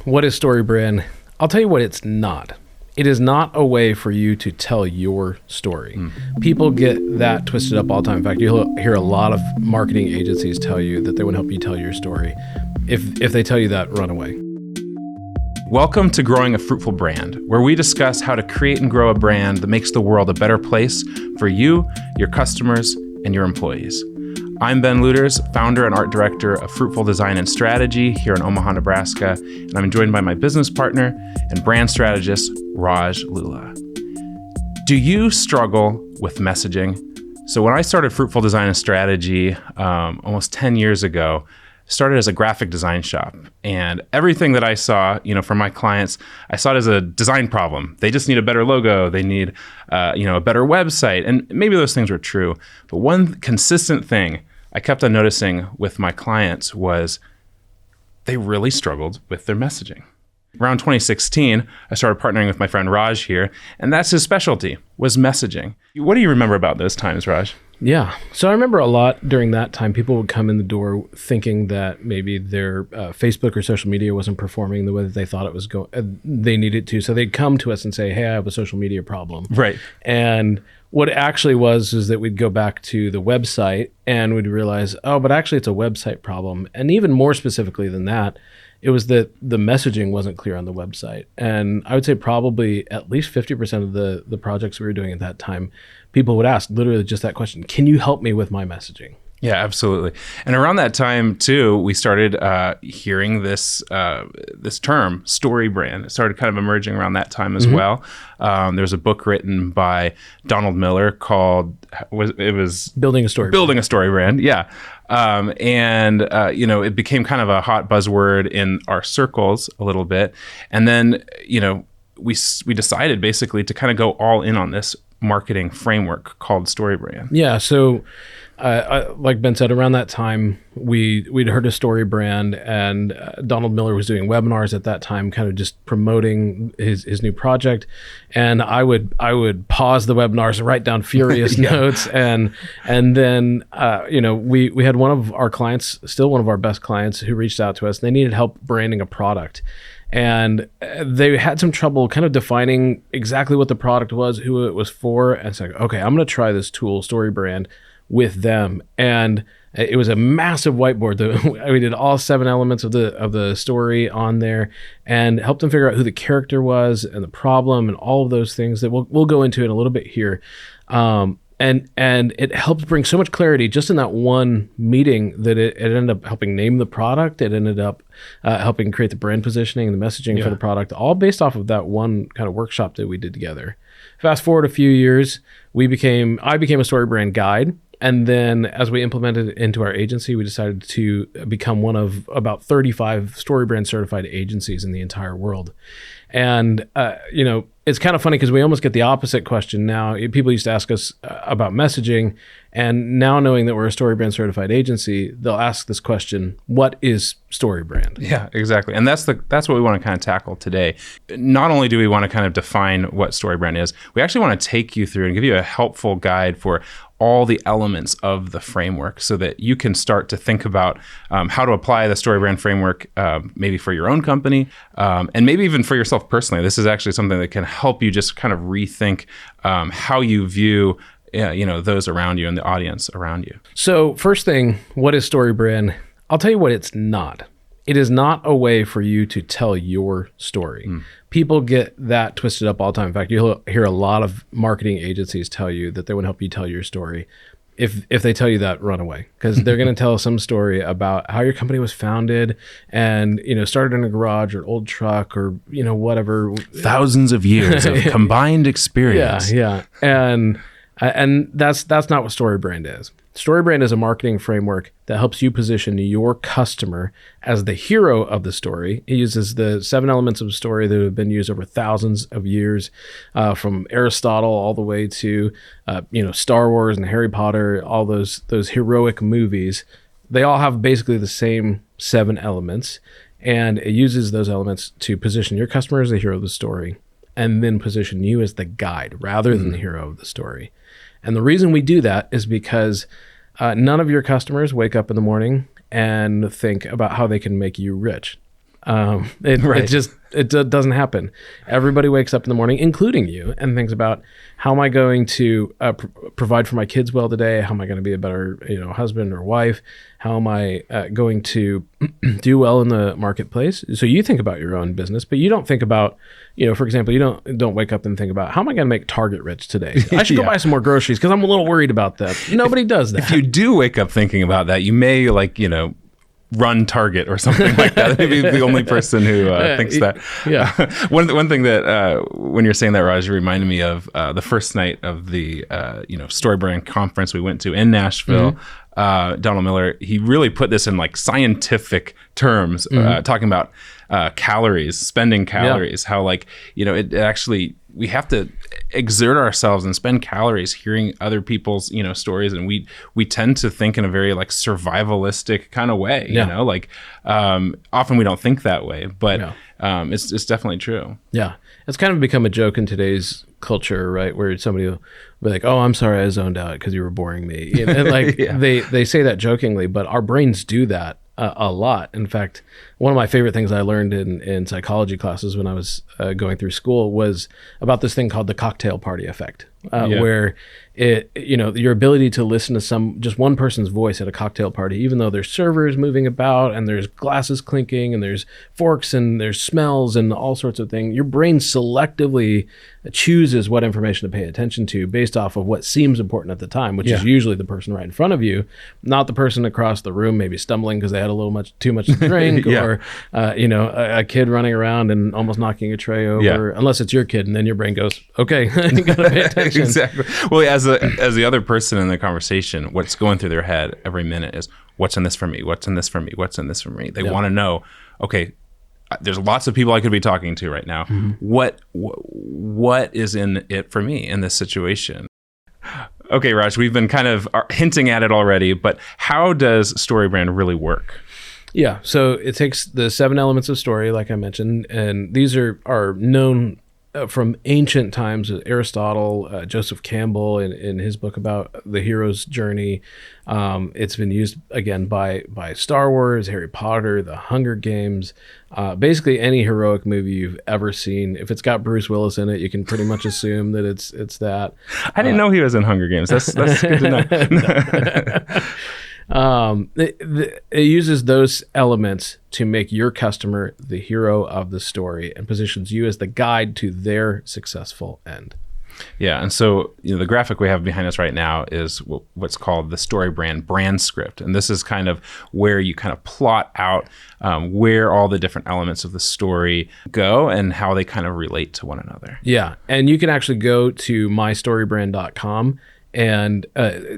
What is StoryBrand? I'll tell you what it's not. It is not a way for you to tell your story. People get that twisted up all the time. In fact, you'll hear a lot of marketing agencies tell you that they want to help you tell your story. If they tell you that, run away. Welcome to Growing a Fruitful Brand, where we discuss how to create and grow a brand that makes the world a better place for you, your customers, and your employees. I'm Ben Lueders, founder and art director of Fruitful Design and Strategy here in Omaha, Nebraska, and I'm joined by my business partner and brand strategist, Raj Lulla. Do you struggle with messaging? So when I started Fruitful Design and Strategy almost 10 years ago, started as a graphic design shop, and everything that I saw, from my clients, I saw it as a design problem. They just need a better logo. They need, a better website, and maybe those things were true. But one consistent thing I kept on noticing with my clients was they really struggled with their messaging. Around 2016, I started partnering with my friend Raj here, and that's his specialty, was messaging. What do you remember about those times, Raj? Yeah. So I remember a lot during that time, people would come in the door thinking that maybe their Facebook or social media wasn't performing the way that they thought it was they needed to. So they'd come to us and say, hey, I have a social media problem. Right. And what it actually was is that we'd go back to the website and we'd realize, but actually it's a website problem. And even more specifically than that, it was that the messaging wasn't clear on the website. And I would say probably at least 50% of the projects we were doing at that time, people would ask literally just that question, can you help me with my messaging? Yeah, absolutely. And around that time too, we started hearing this term, StoryBrand. It started kind of emerging around that time as well. There's a book written by Donald Miller called Building a Story. Building a StoryBrand. Yeah. It became kind of a hot buzzword in our circles a little bit. And then, we decided basically to kind of go all in on this marketing framework called StoryBrand. Yeah. So like Ben said, around that time, we'd heard of StoryBrand, and Donald Miller was doing webinars at that time, kind of just promoting his new project. And I would pause the webinars and write down furious notes. And then, we had one of our clients, still one of our best clients, who reached out to us, and they needed help branding a product. And they had some trouble kind of defining exactly what the product was, who it was for. And it's like, okay, I'm going to try this tool, StoryBrand, with them. And it was a massive whiteboard. We did all 7 elements of the story on there and helped them figure out who the character was and the problem and all of those things that we'll go into in a little bit here. And it helped bring so much clarity just in that one meeting that it ended up helping name the product. It ended up helping create the brand positioning and the messaging for the product, all based off of that one kind of workshop that we did together. Fast forward a few years, I became a StoryBrand guide. And then as we implemented it into our agency, we decided to become one of about 35 StoryBrand certified agencies in the entire world. And, it's kind of funny because we almost get the opposite question now. People used to ask us about messaging, and now knowing that we're a StoryBrand certified agency, they'll ask this question, what is StoryBrand? Yeah, exactly. And that's what we want to kind of tackle today. Not only do we want to kind of define what StoryBrand is, we actually want to take you through and give you a helpful guide for all the elements of the framework so that you can start to think about how to apply the StoryBrand framework maybe for your own company and maybe even for yourself personally. This is actually something that can help you just kind of rethink how you view those around you and the audience around you. So first thing, what is StoryBrand? I'll tell you what it's not. It is not a way for you to tell your story. People get that twisted up all the time. In fact, you'll hear a lot of marketing agencies tell you that they want to help you tell your story. If they tell you that, run away, because they're going to tell some story about how your company was founded and, started in a garage or old truck or, whatever. Thousands of years of combined experience. Yeah. And that's not what StoryBrand is. StoryBrand is a marketing framework that helps you position your customer as the hero of the story. It uses the 7 elements of a story that have been used over thousands of years, from Aristotle all the way to, Star Wars and Harry Potter, all those heroic movies. They all have basically the same 7 elements, and it uses those elements to position your customer as the hero of the story and then position you as the guide rather than the hero of the story. And the reason we do that is because none of your customers wake up in the morning and think about how they can make you rich. It doesn't happen. Everybody wakes up in the morning, including you, and thinks about, how am I going to provide for my kids well today? How am I going to be a better, husband or wife? How am I going to do well in the marketplace? So you think about your own business, but you don't think about, for example, you don't wake up and think about, how am I going to make Target rich today? I should go buy some more groceries because I'm a little worried about that. Nobody does that. If you do wake up thinking about that, you may run Target or something like that. Maybe the only person who thinks that. Yeah. One thing that when you're saying that, Raj, you reminded me of the first night of the StoryBrand conference we went to in Nashville. Donald Miller, he really put this in like scientific terms, talking about calories, spending calories, how it actually, we have to exert ourselves and spend calories hearing other people's, stories. And we tend to think in a very like survivalistic kind of way, often we don't think that way, but it's definitely true. Yeah. It's kind of become a joke in today's culture, right? Where somebody will be like, "Oh, I'm sorry, I zoned out because you were boring me." And they say that jokingly, but our brains do that a lot. In fact, one of my favorite things I learned in psychology classes when I was going through school was about this thing called the cocktail party effect, where your ability to listen to just one person's voice at a cocktail party, even though there's servers moving about and there's glasses clinking and there's forks and there's smells and all sorts of things, your brain selectively chooses what information to pay attention to based off of what seems important at the time, which is usually the person right in front of you, not the person across the room, maybe stumbling because they had a little too much to drink, or a kid running around and almost knocking a tray over, unless it's your kid, and then your brain goes, okay, you gotta pay attention. Exactly. Well, as the other person in the conversation, what's going through their head every minute is, what's in this for me? What's in this for me? What's in this for me? They want to know, okay, there's lots of people I could be talking to right now. What is in it for me in this situation? Okay, Raj, we've been kind of hinting at it already, but how does StoryBrand really work? Yeah, so it takes the 7 elements of story, like I mentioned, and these are known from ancient times. Aristotle, Joseph Campbell, in his book about the hero's journey. It's been used again by Star Wars, Harry Potter, The Hunger Games, basically any heroic movie you've ever seen. If it's got Bruce Willis in it, you can pretty much assume that it's that. I didn't know he was in Hunger Games. That's good to know. It uses those elements to make your customer the hero of the story and positions you as the guide to their successful end. Yeah, and so the graphic we have behind us right now is what's called the StoryBrand brand script, and this is kind of where you kind of plot out where all the different elements of the story go and how they kind of relate to one another. Yeah, and you can actually go to mystorybrand.com and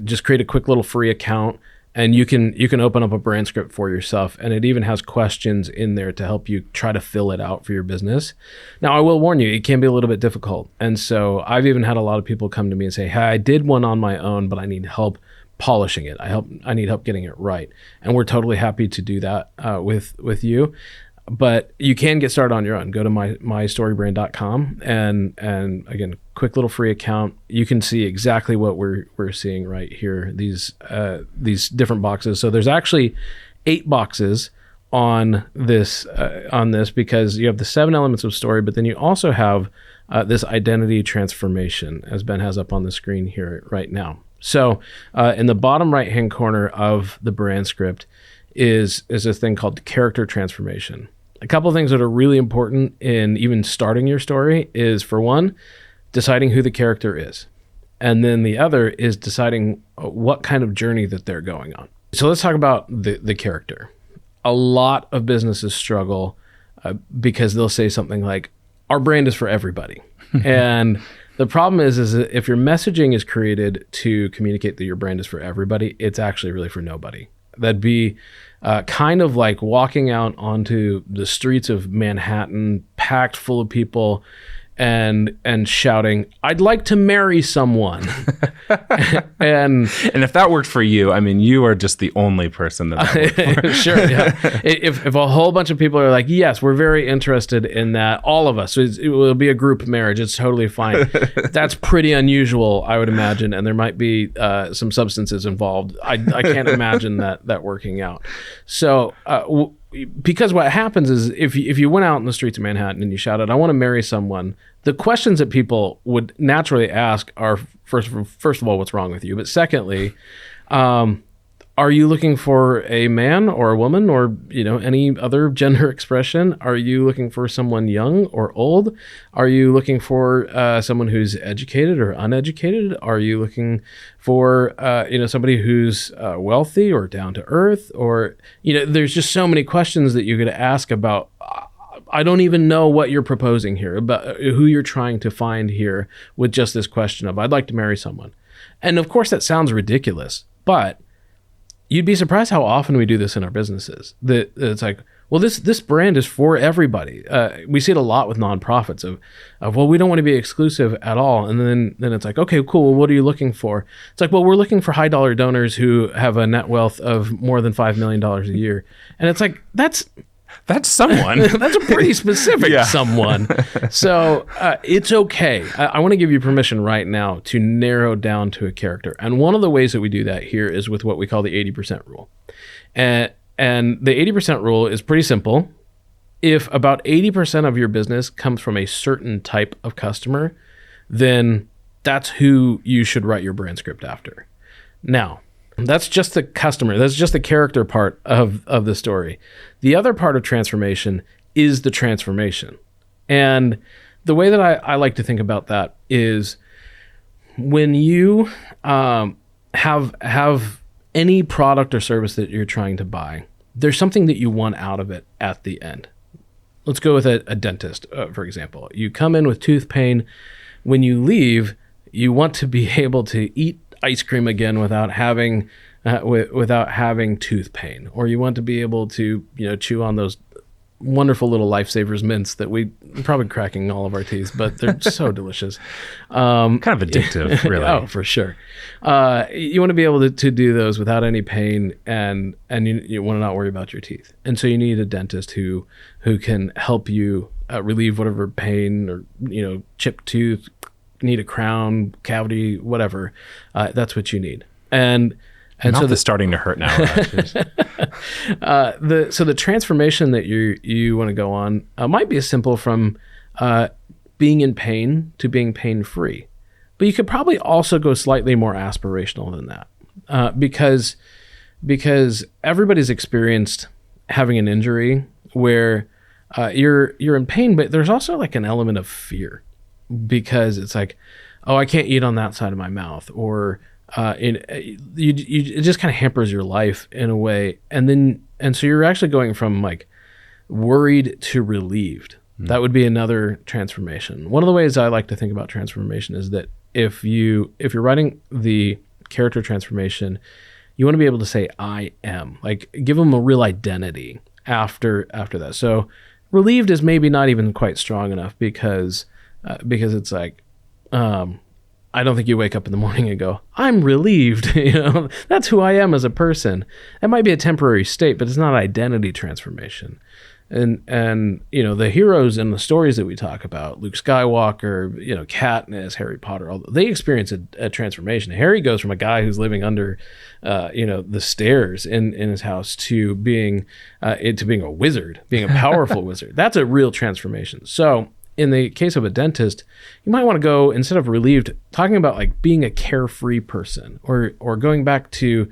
just create a quick little free account. And you can open up a brand script for yourself, and it even has questions in there to help you try to fill it out for your business. Now, I will warn you, it can be a little bit difficult. And so I've even had a lot of people come to me and say, hey, I did one on my own, but I need help polishing it. I need help getting it right. And we're totally happy to do that with you. But you can get started on your own. Go to mystorybrand.com and again, quick little free account. You can see exactly what we're seeing right here. These different boxes. So there's actually 8 boxes on this because you have the 7 elements of story, but then you also have this identity transformation, as Ben has up on the screen here right now. So in the bottom right hand corner of the brand script is this thing called character transformation. A couple of things that are really important in even starting your story is, for one, deciding who the character is. And then the other is deciding what kind of journey that they're going on. So let's talk about the character. A lot of businesses struggle because they'll say something like, our brand is for everybody. And the problem is that if your messaging is created to communicate that your brand is for everybody, it's actually really for nobody. That'd be kind of like walking out onto the streets of Manhattan, packed full of people, and shouting, "I'd like to marry someone." and if that worked for you, I mean, you are just the only person that worked for. Sure, yeah. If a whole bunch of people are like, "Yes, we're very interested in that," all of us, so it will be a group marriage. It's totally fine. That's pretty unusual, I would imagine, and there might be some substances involved. I can't imagine that working out. So because what happens is if you went out in the streets of Manhattan and you shouted, "I want to marry someone," the questions that people would naturally ask are first of all, what's wrong with you? But secondly, are you looking for a man or a woman or, any other gender expression? Are you looking for someone young or old? Are you looking for someone who's educated or uneducated? Are you looking for, somebody who's wealthy or down to earth? Or, there's just so many questions that you could ask about. I don't even know what you're proposing here, about who you're trying to find here with just this question of, I'd like to marry someone. And of course that sounds ridiculous, but you'd be surprised how often we do this in our businesses. That it's like, well, this brand is for everybody. We see it a lot with nonprofits of well, we don't want to be exclusive at all. And then it's like, okay, cool. Well, what are you looking for? It's like, well, we're looking for high dollar donors who have a net wealth of more than $5 million a year. And it's like, that's someone. That's a pretty specific someone. So it's okay. I want to give you permission right now to narrow down to a character. And one of the ways that we do that here is with what we call the 80% rule. And the 80% rule is pretty simple. If about 80% of your business comes from a certain type of customer, then that's who you should write your brand script after. Now, that's just the customer. That's just the character part of the story. The other part of transformation is the transformation. And the way that I like to think about that is when you have any product or service that you're trying to buy, there's something that you want out of it at the end. Let's go with a dentist, for example. You come in with tooth pain. When you leave, you want to be able to eat ice cream again without having tooth pain, or you want to be able to chew on those wonderful little Lifesavers mints that we're probably cracking all of our teeth, but they're so delicious. Kind of addictive, really. Oh, for sure. You want to be able to do those without any pain, and you want to not worry about your teeth. And so you need a dentist who can help you relieve whatever pain or chipped tooth, need a crown, cavity, whatever. That's what you need. And so it's starting to hurt now. The transformation that you want to go on might be as simple from being in pain to being pain-free. But you could probably also go slightly more aspirational than that, because everybody's experienced having an injury where you're in pain, but there's also like an element of fear, because it's like, oh, I can't eat on that side of my mouth, or it just kind of hampers your life in a way. And so you're actually going from like worried to relieved. That would be another transformation. One of the ways I like to think about transformation is that if you're writing the character transformation, you want to be able to say, I am, like give them a real identity after that. So relieved is maybe not even quite strong enough, because it's like, I don't think you wake up in the morning and go, I'm relieved. That's who I am as a person. It might be a temporary state, but it's not identity transformation. And the heroes in the stories that we talk about, Luke Skywalker, Katniss, Harry Potter, they experience a transformation. Harry goes from a guy who's living under, the stairs in his house to being a wizard, being a powerful wizard. That's a real transformation. So in the case of a dentist, you might want to go, instead of relieved, talking about like being a carefree person, or going back to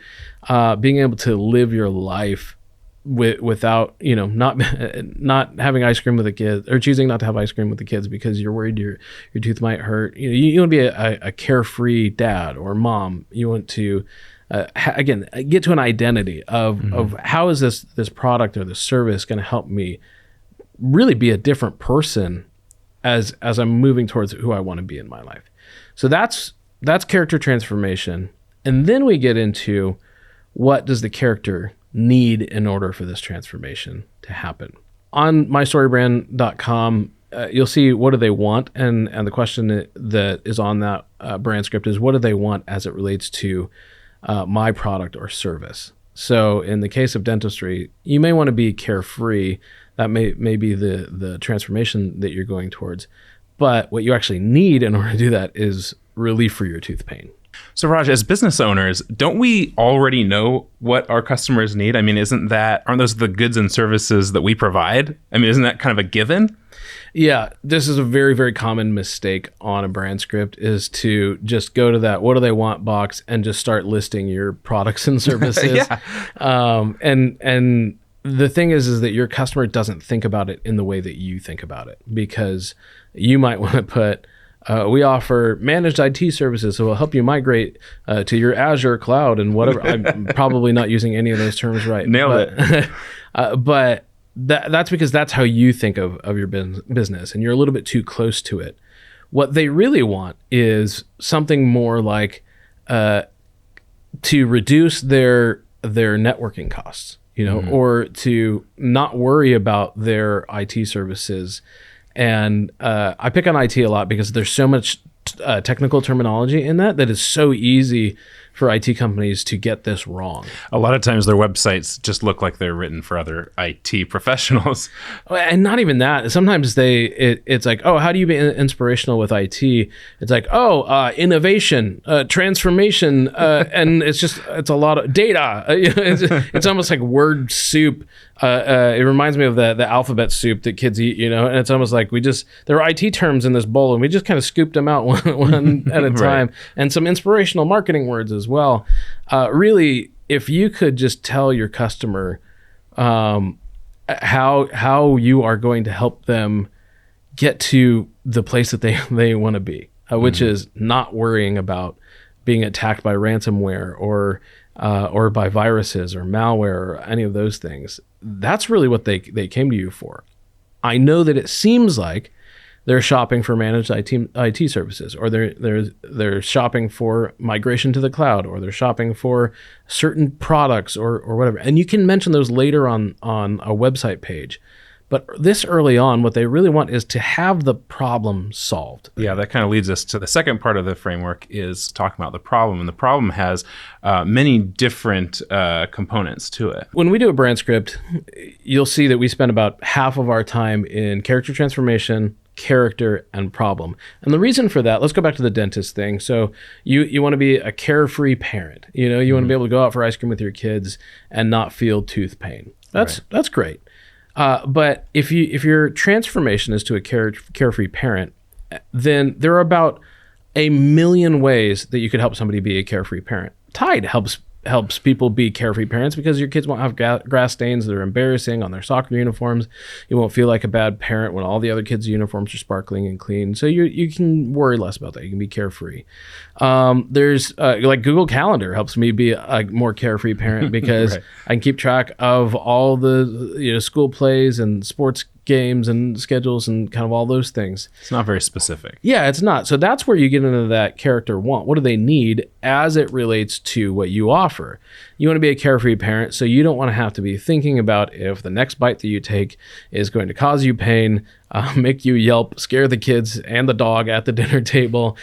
being able to live your life without not having ice cream with the kids, or choosing not to have ice cream with the kids because you're worried your tooth might hurt. You want to be a carefree dad or mom. You want to again get to an identity of how is this product or this service going to help me really be a different person as I'm moving towards who I want to be in my life. So that's character transformation. And then we get into, what does the character need in order for this transformation to happen? On mystorybrand.com, you'll see what do they want, and the question that is on that brand script is, what do they want as it relates to my product or service? So in the case of dentistry, you may want to be carefree. That may be the transformation that you're going towards. But what you actually need in order to do that is relief for your tooth pain. So Raj, as business owners, don't we already know what our customers need? I mean, aren't those the goods and services that we provide? I mean, isn't that kind of a given? Yeah, this is a very, very common mistake on a brand script, is to just go to that what do they want box and just start listing your products and services. Yeah. And the thing is that your customer doesn't think about it in the way that you think about it, because you might want to put, we offer managed IT services, so we'll help you migrate to your Azure cloud and whatever. I'm probably not using any of those terms right. Nailed it. But that's because that's how you think of your business, and you're a little bit too close to it. What they really want is something more like to reduce their networking costs, or to not worry about their IT services. And I pick on IT a lot because there's so much technical terminology in that is so easy for IT companies to get this wrong. A lot of times their websites just look like they're written for other IT professionals. And not even that. Sometimes it's like, oh, how do you be inspirational with IT? It's like, innovation, transformation, and it's a lot of data. It's almost like word soup. It reminds me of the alphabet soup that kids eat, and it's almost like there are IT terms in this bowl, and we just kind of scooped them out one at a time, right. And some inspirational marketing words as well. Really, if you could just tell your customer how you are going to help them get to the place that they want to be, which is not worrying about being attacked by ransomware or by viruses or malware or any of those things. That's really what they came to you for. I know that it seems like they're shopping for managed IT services, or they're shopping for migration to the cloud, or they're shopping for certain products or whatever. And you can mention those later on a website page. But this early on, what they really want is to have the problem solved. Yeah, that kind of leads us to the second part of the framework, is talking about the problem. And the problem has many different components to it. When we do a brand script, you'll see that we spend about half of our time in character transformation, character, and problem. And the reason for that, let's go back to the dentist thing. So you want to be a carefree parent. You want to be able to go out for ice cream with your kids and not feel tooth pain. That's great. But if your transformation is to a carefree parent, then there are about 1 million ways that you could help somebody be a carefree parent. Tide helps people be carefree parents because your kids won't have grass stains that are embarrassing on their soccer uniforms. You won't feel like a bad parent when all the other kids' uniforms are sparkling and clean. So you can worry less about that. You can be carefree. There's like Google Calendar helps me be a more carefree parent because right. I can keep track of all the school plays and sports games and schedules and kind of all those things. It's not very specific. Yeah, it's not. So that's where you get into that character want. What do they need as it relates to what you offer? You want to be a carefree parent, so you don't want to have to be thinking about if the next bite that you take is going to cause you pain, make you yelp, scare the kids and the dog at the dinner table.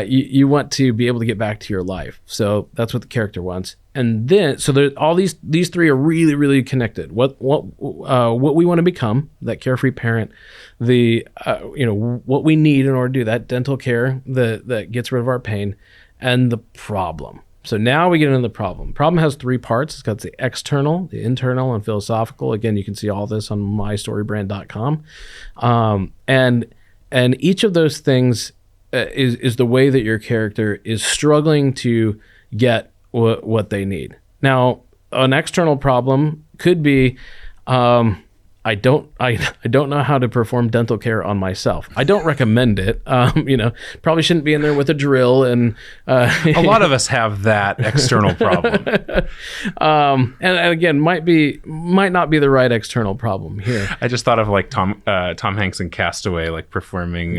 You want to be able to get back to your life. So that's what the character wants. And then, so all these three are really, really connected. What we want to become, that carefree parent, what we need in order to do that, dental care that gets rid of our pain, and the problem. So now we get into the problem. Problem has 3 parts. It's got the external, the internal, and philosophical. Again, you can see all this on mystorybrand.com. And each of those things is the way that your character is struggling to get what they need. Now, an external problem could be, I don't know how to perform dental care on myself. I don't recommend it. Probably shouldn't be in there with a drill. And a lot of us have that external problem. And again, might not be the right external problem here. I just thought of like Tom Hanks in Castaway, like performing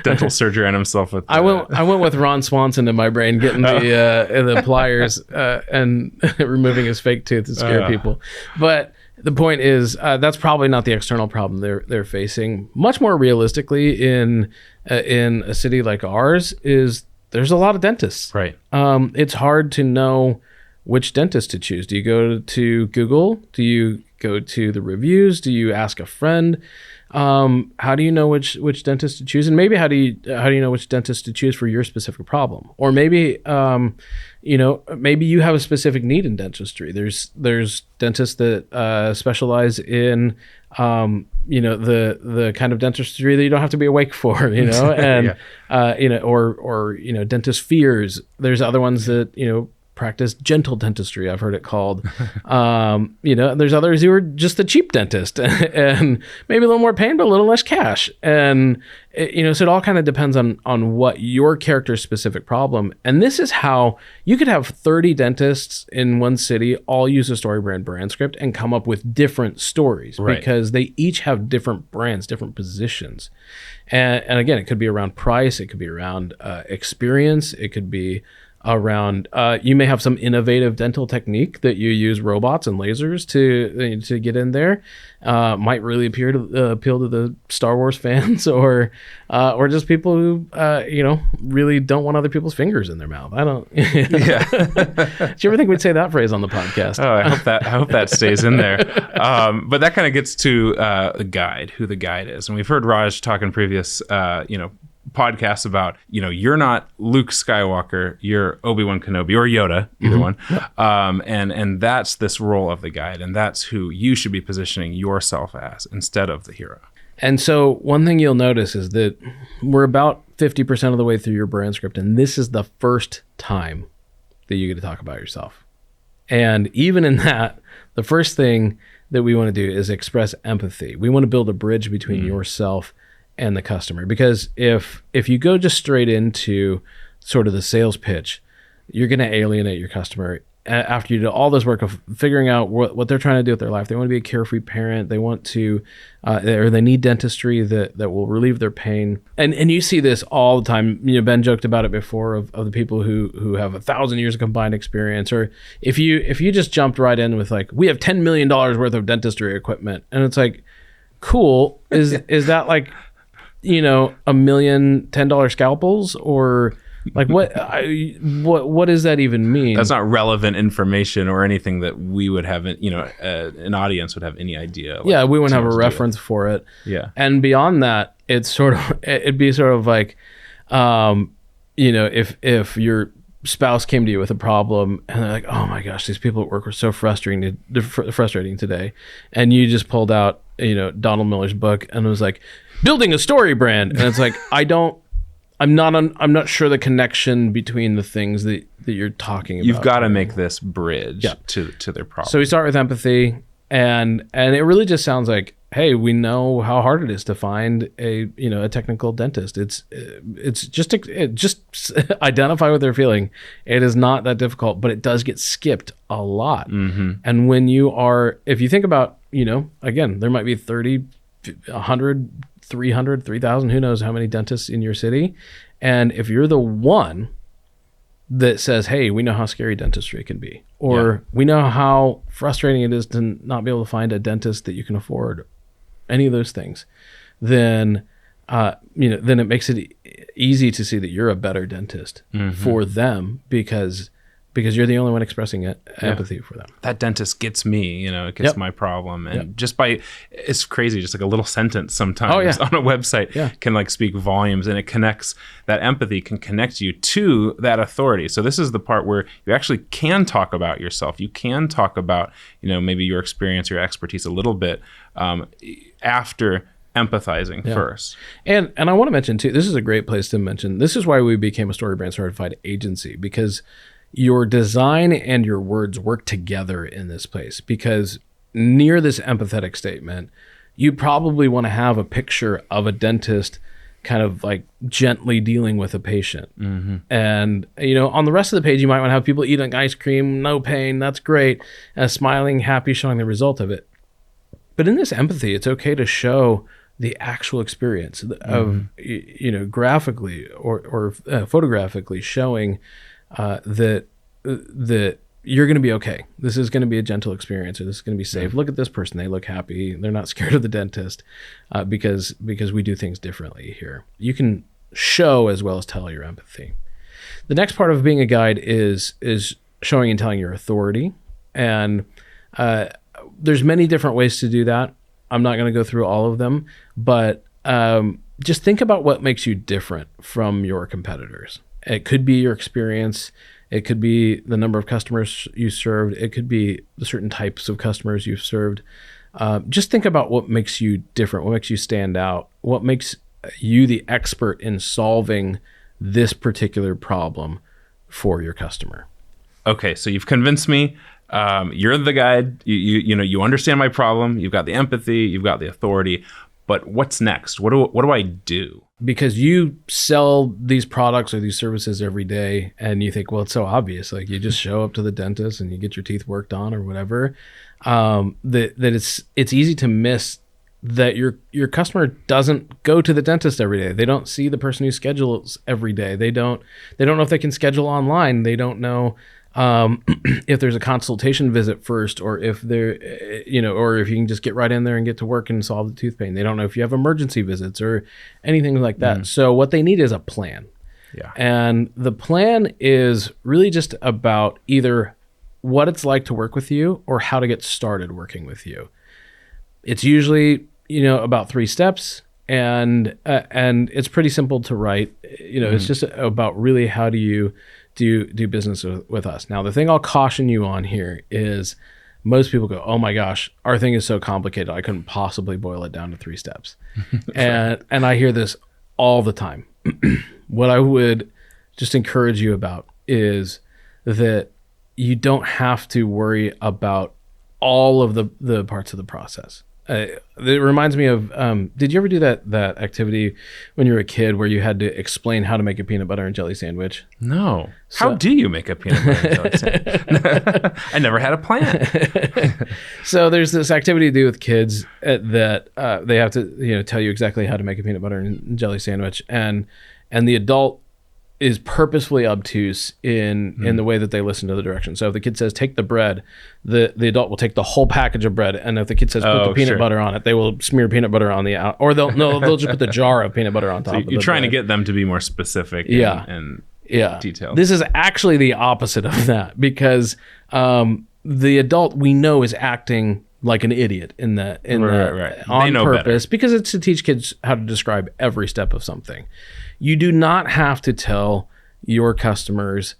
dental surgery on himself. I went with Ron Swanson in my brain, getting the pliers and removing his fake tooth to scare people, but. The point is, that's probably not the external problem they're facing. Much more realistically, in a city like ours, is there's a lot of dentists. Right. It's hard to know which dentist to choose. Do you go to Google? Do you go to the reviews? Do you ask a friend? How do you know which dentist to choose? And maybe how do you know which dentist to choose for your specific problem? Or maybe maybe you have a specific need in dentistry. There's dentists that specialize in the kind of dentistry that you don't have to be awake for, and or dentist fears. There's other ones that practice gentle dentistry, I've heard it called. There's others who are just the cheap dentist and maybe a little more pain, but a little less cash. And, so it all kind of depends on what your character's specific problem. And this is how you could have 30 dentists in one city all use a StoryBrand brand script and come up with different stories, right? Because they each have different brands, different positions. And again, it could be around price. It could be around experience. It could be around you may have some innovative dental technique that you use robots and lasers to get in there. Might really appeal to the Star Wars fans or just people who really don't want other people's fingers in their mouth. I don't. Yeah. Did you ever think we'd say that phrase on the podcast? Oh, I hope that stays in there. But that kind of gets to the guide, who the guide is, and we've heard Raj talk in previous podcasts about, you're not Luke Skywalker, you're Obi-Wan Kenobi or Yoda, either one. And that's this role of the guide, and that's who you should be positioning yourself as instead of the hero. And so one thing you'll notice is that we're about 50% of the way through your brand script, and this is the first time that you get to talk about yourself. And even in that, the first thing that we want to do is express empathy. We want to build a bridge between yourself and the customer, because if you go just straight into sort of the sales pitch, you're going to alienate your customer after you do all this work of figuring out what they're trying to do with their life. They want to be a carefree parent. They want to, or they need dentistry that will relieve their pain. And you see this all the time. Ben joked about it before of the people who have 1,000 years of combined experience. Or if you just jumped right in with like, we have $10 million worth of dentistry equipment, and it's like, cool. Is that like $1 million $10 scalpels, or like what does that even mean? That's not relevant information or anything that we would have, an audience would have any idea. Yeah, we wouldn't have a reference for it. Yeah, and beyond that, it'd be sort of like, if your spouse came to you with a problem and they're like, oh my gosh, these people at work were so frustrating today, and you just pulled out Donald Miller's book and it was like, building a story brand, and it's like, I'm not sure the connection between the things that you're talking about. You've got to make this bridge to their problem. So we start with empathy, and it really just sounds like, hey, we know how hard it is to find a technical dentist. It's just identify what they're feeling. It is not that difficult, but it does get skipped a lot. And when if you think about, again, there might be 30, 100, 300, 3,000, who knows how many dentists in your city. And if you're the one that says, hey, we know how scary dentistry can be, or we know how frustrating it is to not be able to find a dentist that you can afford, any of those things, then it makes it easy to see that you're a better dentist for them because you're the only one expressing empathy for them. That dentist gets me, it gets my problem. And it's crazy, just like a little sentence sometimes on a website can like speak volumes, and it connects, that empathy can connect you to that authority. So this is the part where you actually can talk about yourself. You can talk about, maybe your experience, your expertise a little bit after empathizing first. And I want to mention too, this is a great place to mention, this is why we became a StoryBrand certified agency, because your design and your words work together in this place, because near this empathetic statement, you probably want to have a picture of a dentist kind of like gently dealing with a patient. And, on the rest of the page, you might want to have people eating ice cream, no pain, that's great, smiling, happy, showing the result of it. But in this empathy, it's okay to show the actual experience of, graphically or photographically showing that you're going to be okay. This is going to be a gentle experience, or this is going to be safe. Look at this person. They look happy. They're not scared of the dentist because we do things differently here. You can show as well as tell your empathy. The next part of being a guide is showing and telling your authority. And there's many different ways to do that. I'm not going to go through all of them, but just think about what makes you different from your competitors. It could be your experience. It could be the number of customers you served. It could be the certain types of customers you've served. Just think about what makes you different, what makes you stand out, what makes you the expert in solving this particular problem for your customer. Okay, so you've convinced me. You're the guide. You understand my problem. You've got the empathy. You've got the authority. But what's next? What do I do? Because you sell these products or these services every day, and you think, well, it's so obvious. Like, you just show up to the dentist and you get your teeth worked on or whatever. That it's easy to miss that your customer doesn't go to the dentist every day. They don't see the person who schedules every day. They don't know if they can schedule online. They don't know if there's a consultation visit first, or if they're, or if you can just get right in there and get to work and solve the tooth pain. They don't know if you have emergency visits or anything like that. So what they need is a plan. Yeah. And the plan is really just about either what it's like to work with you or how to get started working with you. It's usually, about 3 steps, and it's pretty simple to write. It's just about really how do you do business with us. Now, the thing I'll caution you on here is most people go, oh my gosh, our thing is so complicated, I couldn't possibly boil it down to 3 steps. and I hear this all the time. What I would just encourage you about is that you don't have to worry about all of the parts of the process. It reminds me of, did you ever do that activity when you were a kid where you had to explain how to make a peanut butter and jelly sandwich? No. How do you make a peanut butter and jelly sandwich? I never had a plan. So there's this activity to do with kids that they have to tell you exactly how to make a peanut butter and jelly sandwich, and the adult is purposefully obtuse in the way that they listen to the directions. So if the kid says, take the bread, the adult will take the whole package of bread. And if the kid says, put the peanut butter on it, they will smear peanut butter on the out, or they'll just put the jar of peanut butter on top of it. You're trying to get them to be more specific and detailed. This is actually the opposite of that, because the adult we know is acting like an idiot on purpose, because it's to teach kids how to describe every step of something. You do not have to tell your customers,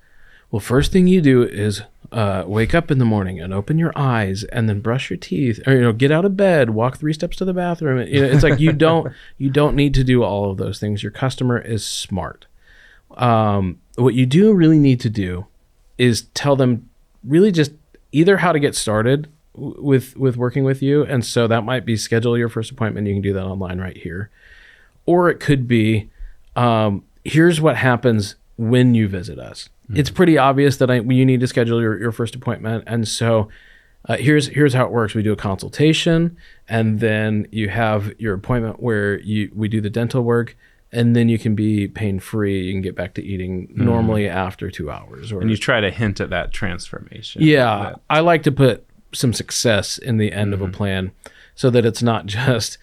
well, first thing you do is wake up in the morning and open your eyes and then brush your teeth, or get out of bed, walk 3 steps to the bathroom. It's like you don't need to do all of those things. Your customer is smart. What you do really need to do is tell them really just either how to get started with working with you, and so that might be schedule your first appointment. You can do that online right here, or it could be here's what happens when you visit us. It's pretty obvious that you need to schedule your first appointment, and so here's how it works. We do a consultation, and then you have your appointment where we do the dental work, and then you can be pain-free. You can get back to eating normally after 2 hours. And you try to hint at that transformation. Yeah, I like to put some success in the end of a plan, so that it's not just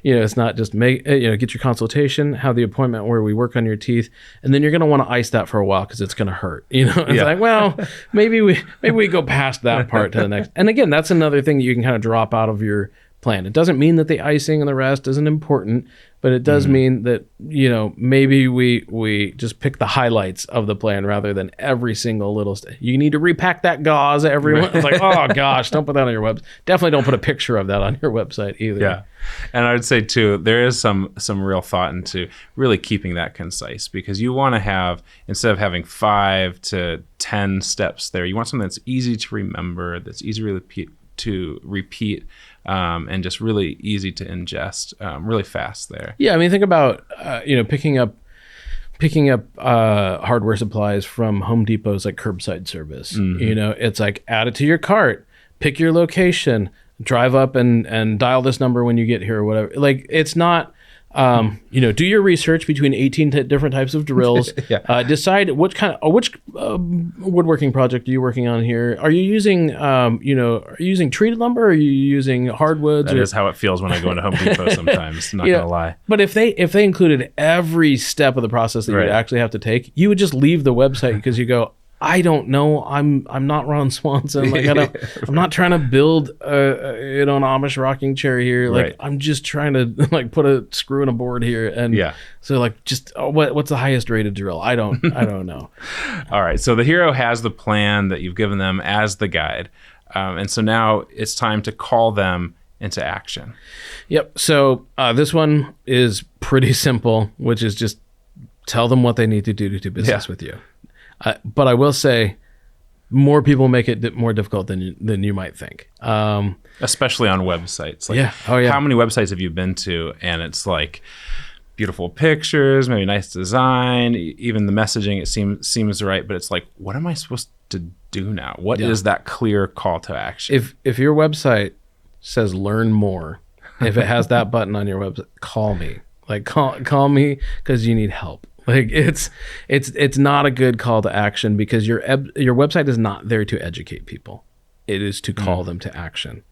it's not just get your consultation, have the appointment where we work on your teeth, and then you're going to want to ice that for a while because it's going to hurt. It's like, well, maybe we go past that part to the next. And again, that's another thing that you can kind of drop out of your plan. It doesn't mean that the icing and the rest isn't important, but it does mean that maybe we just pick the highlights of the plan rather than every single little you need to repack that gauze everyone. It's like, oh gosh, don't put that on your website. Definitely don't put a picture of that on your website either. Yeah. And I would say too, there is some real thought into really keeping that concise, because you want to have, instead of having 5 to 10 steps there, you want something that's easy to remember, that's easy to repeat, and just really easy to ingest, really fast there. Yeah, I mean, think about picking up hardware supplies from Home Depot's like curbside service. It's like, add it to your cart, pick your location, drive up and dial this number when you get here or whatever. Like, it's not. Do your research between 18 different types of drills. Decide which woodworking project are you working on here. Are you using treated lumber? Or are you using hardwoods? That is how it feels when I go into Home Depot sometimes. Not gonna lie. But if they included every step of the process that you would actually have to take, you would just leave the website because you go, I don't know. I'm not Ron Swanson. Like I'm not trying to build an Amish rocking chair here. Like Right. I'm just trying to like put a screw in a board here. And so like just what's the highest rated drill? I don't know. All right. So the hero has the plan that you've given them as the guide. And so now it's time to call them into action. Yep. So this one is pretty simple, which is just tell them what they need to do business with you. But I will say, more people make it more difficult than you might think. Especially on websites. Like, how many websites have you been to? And it's like beautiful pictures, maybe nice design, even the messaging, it seems right. But it's like, what am I supposed to do now? What is that clear call to action? If your website says learn more, if it has that button on your website, call me. Like call me because you need help. Like it's not a good call to action because your website is not there to educate people. It is to call them to action.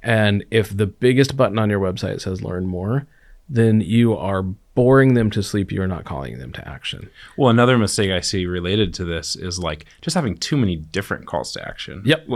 And if the biggest button on your website says learn more, then you are boring them to sleep. You are not calling them to action. Well, another mistake I see related to this is like just having too many different calls to action. Yep.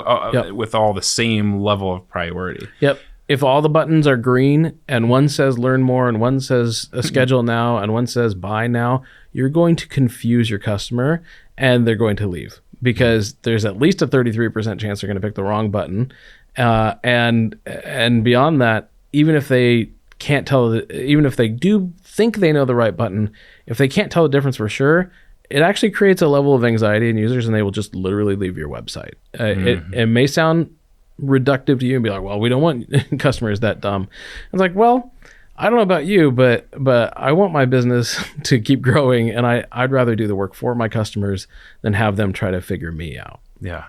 With all the same level of priority. Yep. If all the buttons are green and one says learn more and one says schedule now and one says buy now, you're going to confuse your customer and they're going to leave because there's at least a 33% chance they're going to pick the wrong button. And beyond that, even if they can't tell, even if they do think they know the right button, if they can't tell the difference for sure, it actually creates a level of anxiety in users and they will just literally leave your website. It may sound reductive to you and be like, well, we don't want customers that dumb. It's like, well, I don't know about you, but I want my business to keep growing and I'd rather do the work for my customers than have them try to figure me out. Yeah.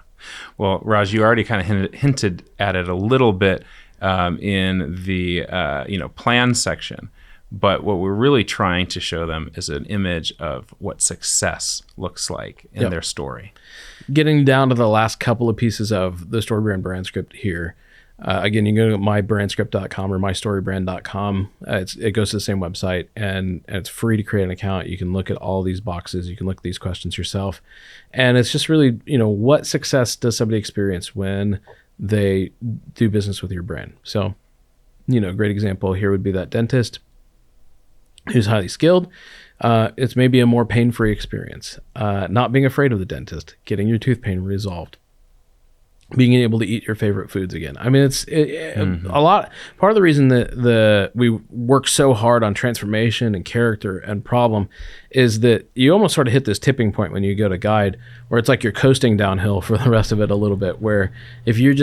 Well, Raj, you already kind of hinted at it a little bit in the plan section. But what we're really trying to show them is an image of what success looks like in their story. Getting down to the last couple of pieces of the StoryBrand brand script here. Again, you can go to mybrandscript.com or mystorybrand.com. It goes to the same website and it's free to create an account. You can look at all these boxes. You can look at these questions yourself. And it's just really, what success does somebody experience when they do business with your brand? So, a great example here would be that dentist who's highly skilled. It's maybe a more pain-free experience. Not being afraid of the dentist, getting your tooth pain resolved, being able to eat your favorite foods again. I mean, a lot. Part of the reason that we work so hard on transformation and character and problem is that you almost sort of hit this tipping point when you go to guide, where it's like you're coasting downhill for the rest of it a little bit. Where if you're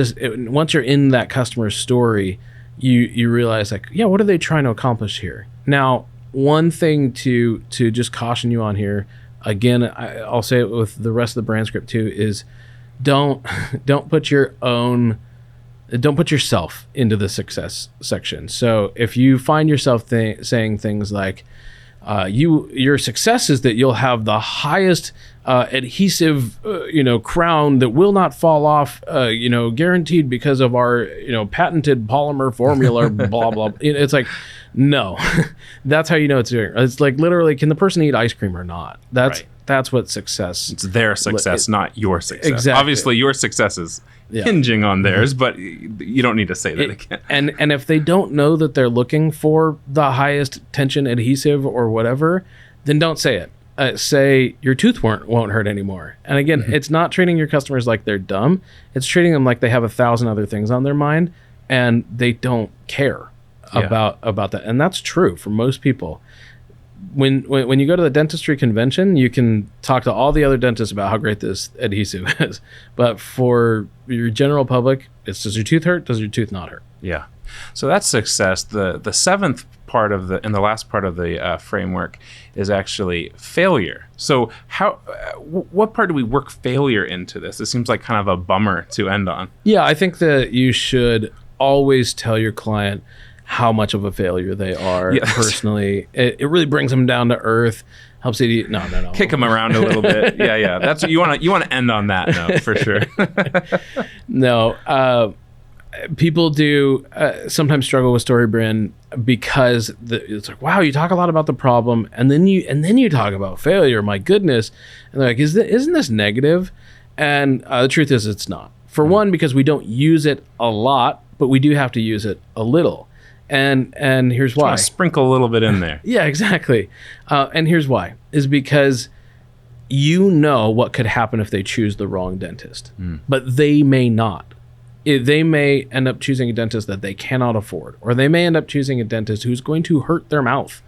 once you're in that customer's story, you realize like, yeah, what are they trying to accomplish here? Now, one thing to just caution you on here, again, I'll say it with the rest of the brand script too, is don't put yourself into the success section. So if you find yourself saying things like, your success is that you'll have the highest adhesive, crown that will not fall off, guaranteed because of our, patented polymer formula, blah, blah. It's like, no, that's how you know it's doing. It's like literally, can the person eat ice cream or not? That's what success. It's their success, not your success. Exactly. Obviously, your success is hinging on theirs, but you don't need to say that again. And if they don't know that they're looking for the highest tension adhesive or whatever, then don't say it. Say your tooth won't hurt anymore. And again, it's not treating your customers like they're dumb. It's treating them like they have 1,000 other things on their mind and they don't care about that. And that's true for most people. When you go to the dentistry convention, you can talk to all the other dentists about how great this adhesive is. But for your general public, it's, does your tooth hurt? Does your tooth not hurt? Yeah. So that's success. The seventh part of the last part of the framework is actually failure. So what part do we work failure into this? It seems like kind of a bummer to end on. Yeah, I think that you should always tell your client how much of a failure they are personally. It really brings them down to earth, helps you no. Kick them around a little bit. Yeah. That's what you want to end on that note for sure. No. people do sometimes struggle with StoryBrand because it's like, wow, you talk a lot about the problem, and then you talk about failure. My goodness, and they're like, isn't this negative? And the truth is, it's not. For one, because we don't use it a lot, but we do have to use it a little. And here's why. Sprinkle a little bit in there. Yeah, exactly. And here's why: is because you know what could happen if they choose the wrong dentist, but they may not. They may end up choosing a dentist that they cannot afford, or they may end up choosing a dentist who's going to hurt their mouth,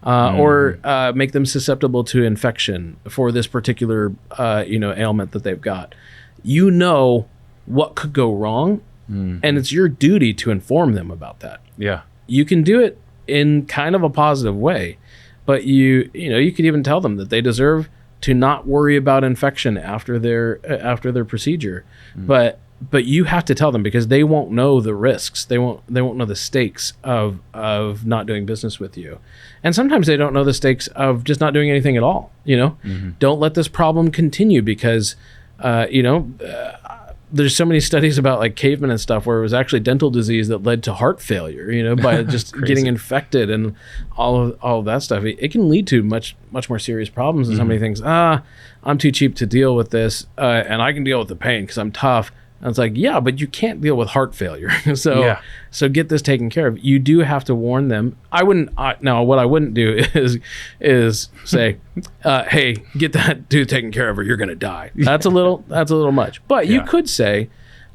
or make them susceptible to infection for this particular ailment that they've got. You know what could go wrong, and it's your duty to inform them about that. Yeah, you can do it in kind of a positive way, but you could even tell them that they deserve to not worry about infection after their procedure, but you have to tell them, because they won't know the risks. They won't know the stakes of not doing business with you. And sometimes they don't know the stakes of just not doing anything at all. Don't let this problem continue, because there's so many studies about like cavemen and stuff where it was actually dental disease that led to heart failure, by just getting infected and all of that stuff. It can lead to much more serious problems than somebody thinks, I'm too cheap to deal with this, and I can deal with the pain because I'm tough. And it's like, yeah, but you can't deal with heart failure. So get this taken care of. You do have to warn them. Now what I wouldn't do is say, hey, get that dude taken care of or you're going to die. That's a little much. But you could say,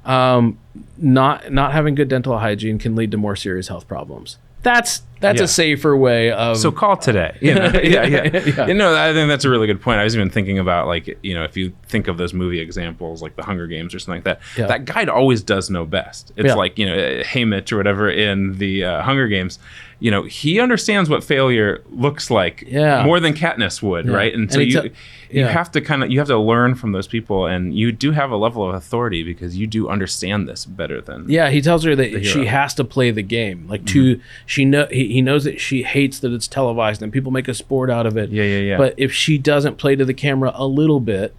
not having good dental hygiene can lead to more serious health problems. That's a safer way of. So call today. Yeah. I think that's a really good point. I was even thinking about, like, if you think of those movie examples like The Hunger Games or something like that, that guide always does know best. It's like, Haymitch or whatever in the Hunger Games, he understands what failure looks like more than Katniss would, right? And so you have to learn from those people, and you do have a level of authority because you do understand this better than. Yeah, he tells her that she has to play the game. Like he knows that she hates that it's televised and people make a sport out of it. Yeah. But if she doesn't play to the camera a little bit,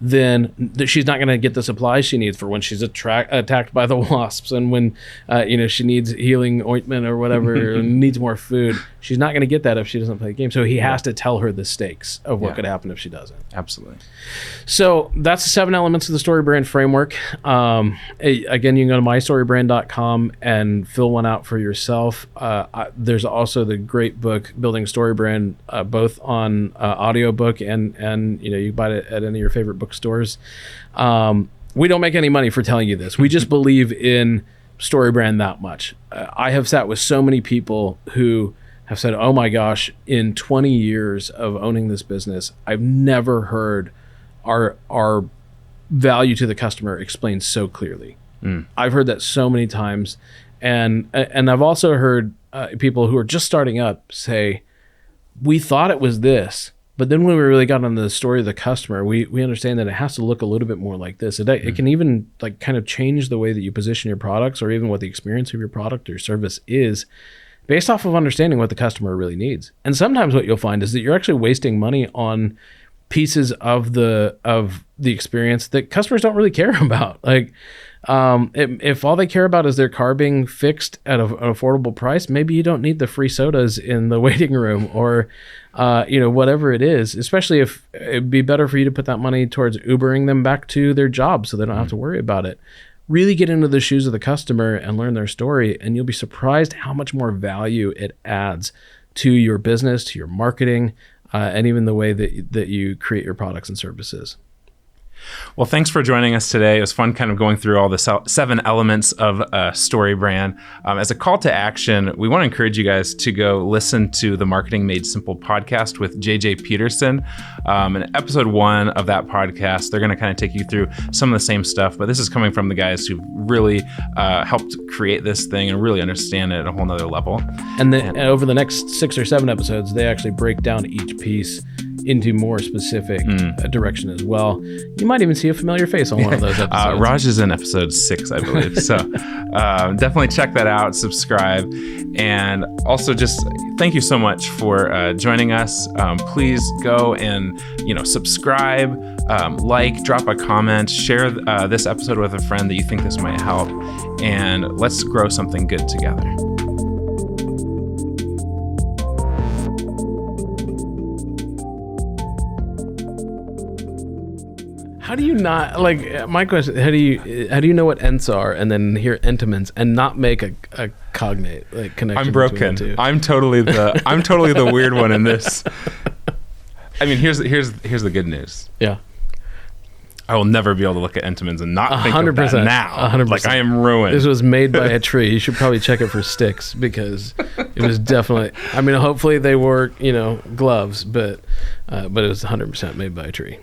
then she's not going to get the supplies she needs for when she's attacked by the wasps, and when she needs healing ointment or whatever, or needs more food. She's not going to get that if she doesn't play the game. So he has to tell her the stakes of what could happen if she doesn't. Absolutely. So that's the 7 elements of the StoryBrand framework. Again, you can go to mystorybrand.com and fill one out for yourself. There's also the great book Building StoryBrand, both on audiobook and you can buy it at any of your favorite bookstores. We don't make any money for telling you this. We just believe in StoryBrand that much. I have sat with so many people who have said, oh my gosh, in 20 years of owning this business, I've never heard our value to the customer explained so clearly. I've heard that so many times. And I've also heard people who are just starting up say, we thought it was this, but then when we really got on the story of the customer, we understand that it has to look a little bit more like this. It can even like kind of change the way that you position your products, or even what the experience of your product or service is, based off of understanding what the customer really needs. And sometimes what you'll find is that you're actually wasting money on pieces of the experience that customers don't really care about. Like, if all they care about is their car being fixed at an affordable price, maybe you don't need the free sodas in the waiting room, or whatever it is. Especially if it'd be better for you to put that money towards Ubering them back to their job so they don't have to worry about it. Really get into the shoes of the customer and learn their story, and you'll be surprised how much more value it adds to your business, to your marketing, and even the way that you create your products and services. Well, thanks for joining us today. It was fun kind of going through all the 7 elements of StoryBrand. As a call to action, we want to encourage you guys to go listen to the Marketing Made Simple podcast with JJ Peterson. In episode 1 of that podcast, they're going to kind of take you through some of the same stuff, but this is coming from the guys who really helped create this thing and really understand it at a whole nother level. And over the next 6 or 7 episodes, they actually break down each piece into more specific direction as well. You might even see a familiar face on one of those episodes. Raj is in episode 6, I believe. So definitely check that out, subscribe, and also just thank you so much for joining us. Please go and subscribe, drop a comment, share this episode with a friend that you think this might help, and let's grow something good together. How do you not, my question, how do you know what ents are and then hear entomins and not make a cognate connection? I'm broken. I'm totally the weird one in this. I mean, here's the good news. Yeah. I will never be able to look at entomins and not think of that now. 100%. Like, I am ruined. This was made by a tree. You should probably check it for sticks, because it was definitely, I mean, hopefully they wore, gloves, but it was 100% made by a tree.